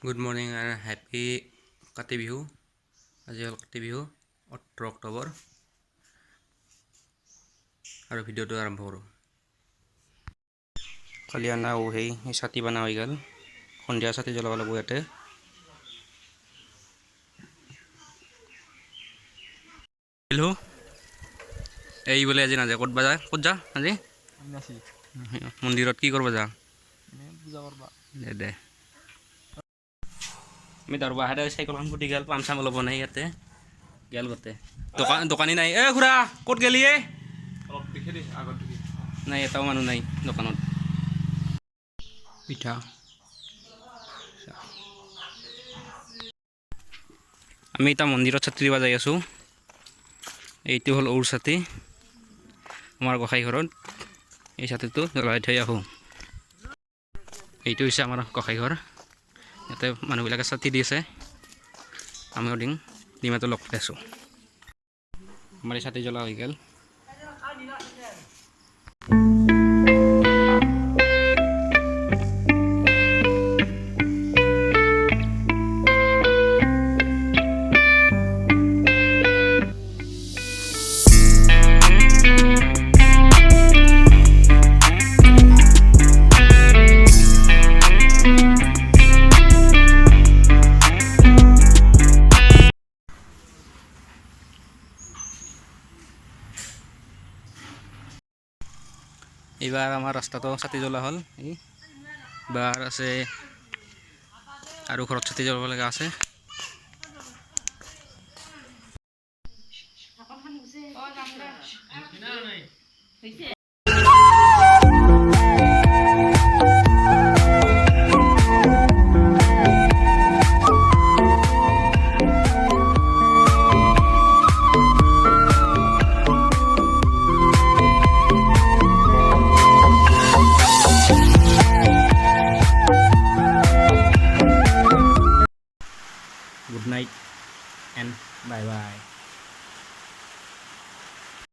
Good morning and happy Kati Bihu. আজি হ'ল কাতি বিহু 18 অক্টোবৰ আৰু ভিডিঅ'টো আৰম্ভ কৰোঁ। কালি আনা সেই ছাতি বনা হৈ গ'ল, সন্ধিয়া ছাতি জ্বলাব লাগিব ইয়াতে। হেল্ল' এই বোলে আজি নাযায়, ক'ত যা আজি মন্দিৰত কি কৰিব যা? দে আমি দৰবা হাতে চাইকেলখন ফুটি গ'ল, পাম চাম ল'ব নাই ইয়াতে গেল গোটেই দোকানী নাই। খুৰা ক'ত গেলি নাই, এটাও মানুহ নাই দোকানত। পিঠা আমি এতিয়া মন্দিৰত ছাতি দিব যাই আছোঁ। এইটো হ'ল ঔৰ ছাতি আমাৰ গোসাঁই ঘৰত। এই ছাতিটো জ্বলাই থৈ আহোঁ। এইটো হৈছে আমাৰ গোসাঁই ঘৰ। ইয়াতে মানুহবিলাকে ছাতি দি আছে, আমিও ডিমাটো লগ পাইছোঁ। আমাৰ এই ছাতি জ্বলা হৈ গ'ল। এইবাৰ আমাৰ ৰাস্তাটো ছাতি জ্বলা হ'ল। এইবাৰ আছে আৰু ঘৰত ছাতি জ্বলাব লগা আছে। Good night and bye bye.